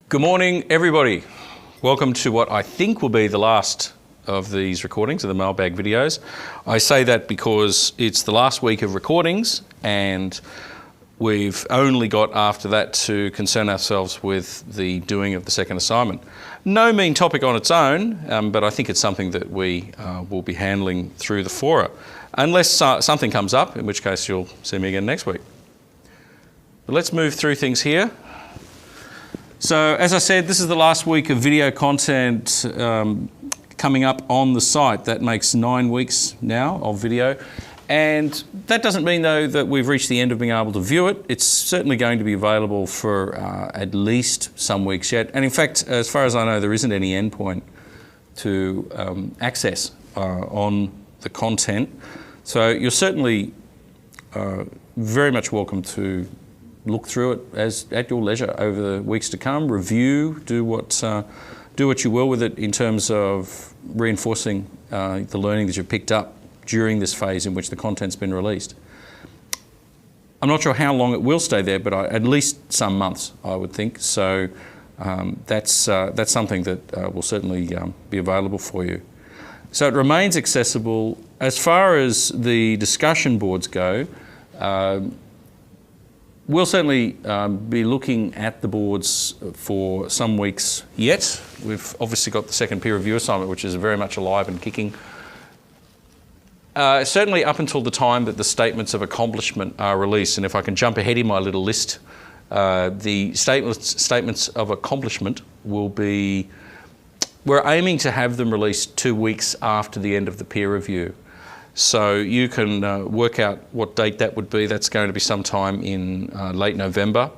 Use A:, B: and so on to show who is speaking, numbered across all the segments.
A: Good morning, everybody. Welcome to what I think will be the last of these recordings of the mailbag videos. I say that because it's the last week of recordings and we've only got after that to concern ourselves with the doing of the second assignment. No mean topic on its own, but I think it's something that we will be handling through the fora, unless something comes up, in which case you'll see me again next week. But let's move through things here. So, as I said, this is the last week of video content coming up on the site. That makes 9 weeks now of video. And that doesn't mean, though, that we've reached the end of being able to view it. It's certainly going to be available for at least some weeks yet. And in fact, as far as I know, there isn't any endpoint to access on the content. So you're certainly very much welcome to look through it at your leisure over the weeks to come. Review, do what you will with it in terms of reinforcing the learning that you've picked up during this phase in which the content's been released. I'm not sure how long it will stay there, but at least some months, I would think. So that's something that will certainly be available for you. So it remains accessible. As far as the discussion boards go, we'll certainly be looking at the boards for some weeks yet. We've obviously got the second peer review assignment, which is very much alive and kicking. Certainly up until the time that the statements of accomplishment are released. And if I can jump ahead in my little list, the statements of accomplishment will be, we're aiming to have them released 2 weeks after the end of the peer review. So you can work out what date that would be. That's going to be sometime in late November.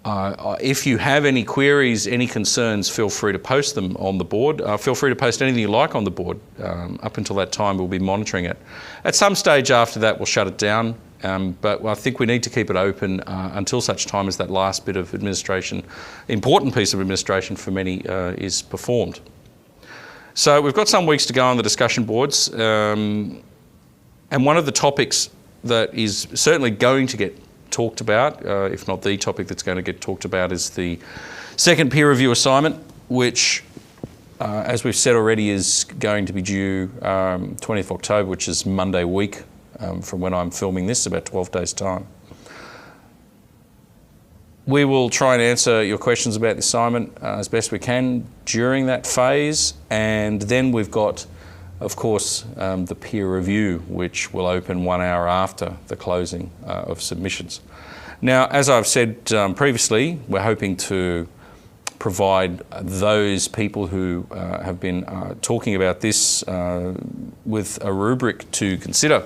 A: If you have any queries, any concerns, feel free to post them on the board. Feel free to post anything you like on the board. Up until that time, we'll be monitoring it. At some stage after that, we'll shut it down. But I think we need to keep it open until such time as that last bit of administration, important piece of administration for many, is performed. So we've got some weeks to go on the discussion boards, and one of the topics that is certainly going to get talked about, if not the topic that's going to get talked about, is the second peer review assignment, which, as we've said already, is going to be due 20th October, which is Monday week from when I'm filming this, about 12 days' time. We will try and answer your questions about the assignment as best we can during that phase, and then we've got, of course, the peer review, which will open 1 hour after the closing of submissions. Now, as I've said previously, we're hoping to provide those people who have been talking about this with a rubric to consider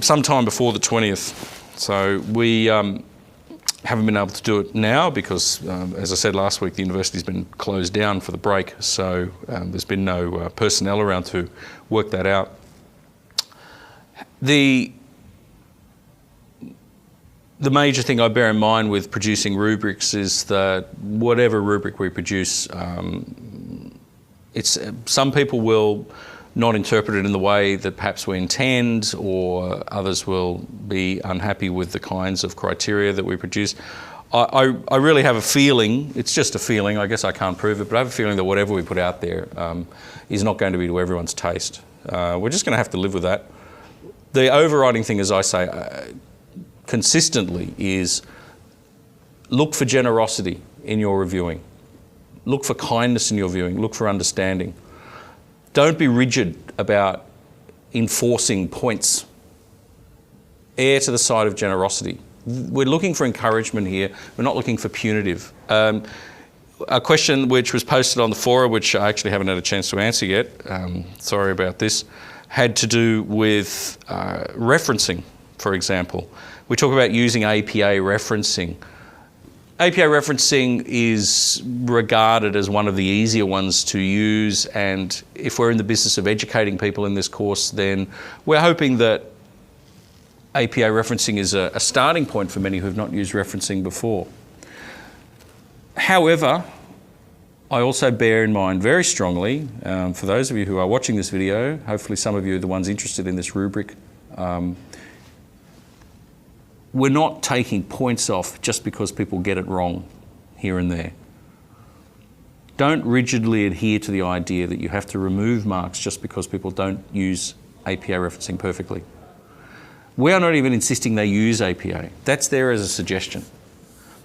A: sometime before the 20th. So we haven't been able to do it now because, as I said last week, the university's been closed down for the break, so there's been no personnel around to work that out. The major thing I bear in mind with producing rubrics is that whatever rubric we produce, some people will not interpret it in the way that perhaps we intend, or others will be unhappy with the kinds of criteria that we produce. I really have a feeling, it's just a feeling, I guess I can't prove it, but I have a feeling that whatever we put out there is not going to be to everyone's taste. We're just going to have to live with that. The overriding thing, as I say, consistently is look for generosity in your reviewing. Look for kindness in your viewing. Look for understanding. Don't be rigid about enforcing points. Err to the side of generosity. We're looking for encouragement here. We're not looking for punitive. A question which was posted on the forum, which I actually haven't had a chance to answer yet, sorry about this, had to do with referencing, for example. We talk about using APA referencing. APA referencing is regarded as one of the easier ones to use, and if we're in the business of educating people in this course, then we're hoping that APA referencing is a starting point for many who have not used referencing before. However, I also bear in mind very strongly, for those of you who are watching this video, hopefully some of you are the ones interested in this rubric, we're not taking points off just because people get it wrong here and there. Don't rigidly adhere to the idea that you have to remove marks just because people don't use APA referencing perfectly. We are not even insisting they use APA. That's there as a suggestion.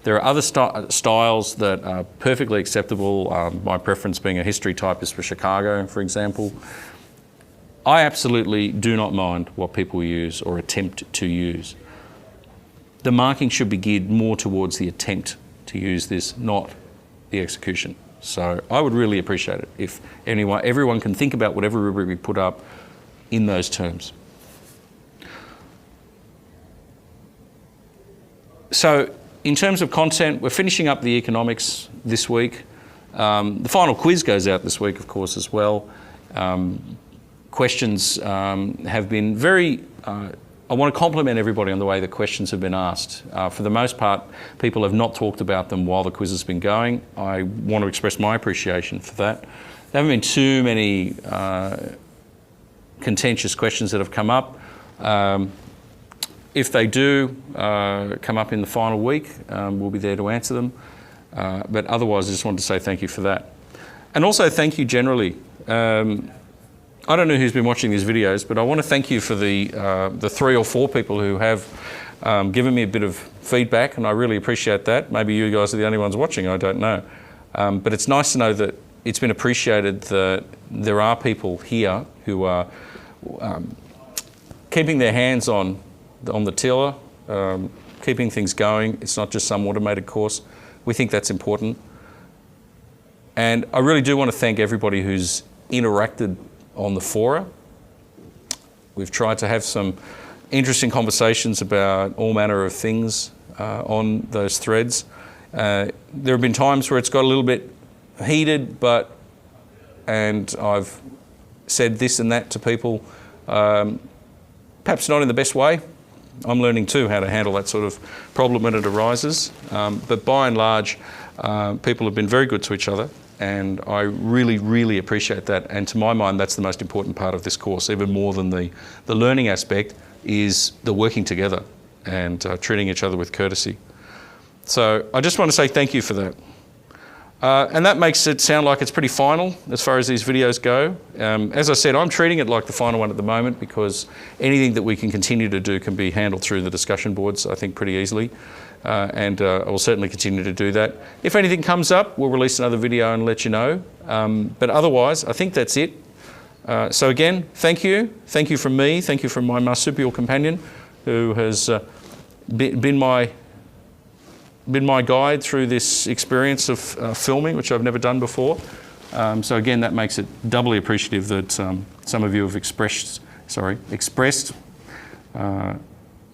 A: There are other styles that are perfectly acceptable, my preference being a history typist for Chicago, for example. I absolutely do not mind what people use or attempt to use. The marking should be geared more towards the attempt to use this, not the execution. So I would really appreciate it if everyone can think about whatever rubric we put up in those terms. So in terms of content, we're finishing up the economics this week. The final quiz goes out this week, of course, as well. Questions have been very... I want to compliment everybody on the way the questions have been asked. For the most part, people have not talked about them while the quiz has been going. I want to express my appreciation for that. There haven't been too many contentious questions that have come up. If they do come up in the final week, we'll be there to answer them. But otherwise, I just wanted to say thank you for that. And also thank you generally. I don't know who's been watching these videos, but I want to thank you for the 3 or 4 people who have given me a bit of feedback, and I really appreciate that. Maybe you guys are the only ones watching, I don't know. But it's nice to know that it's been appreciated that there are people here who are keeping their hands on the tiller, keeping things going. It's not just some automated course. We think that's important. And I really do want to thank everybody who's interacted on the fora. We've tried to have some interesting conversations about all manner of things on those threads. There have been times where it's got a little bit heated, and I've said this and that to people, perhaps not in the best way. I'm learning too how to handle that sort of problem when it arises. But by and large, people have been very good to each other, and I really, really appreciate that. And to my mind, that's the most important part of this course, even more than the learning aspect, is the working together and treating each other with courtesy. So I just want to say thank you for that. And that makes it sound like it's pretty final as far as these videos go. As I said, I'm treating it like the final one at the moment, because anything that we can continue to do can be handled through the discussion boards, I think, pretty easily. And I will certainly continue to do that. If anything comes up, we'll release another video and let you know. But otherwise, I think that's it. So again, thank you. Thank you from me. Thank you from my marsupial companion, who has been my guide through this experience of filming, which I've never done before. So again, that makes it doubly appreciative that some of you have expressed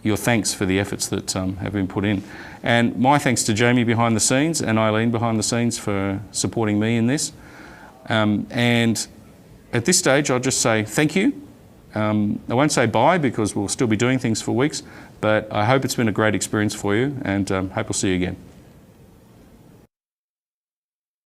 A: your thanks for the efforts that have been put in. And my thanks to Jamie behind the scenes and Eileen behind the scenes for supporting me in this. And at this stage, I'll just say thank you. I won't say bye, because we'll still be doing things for weeks, but I hope it's been a great experience for you, and hope we'll see you again.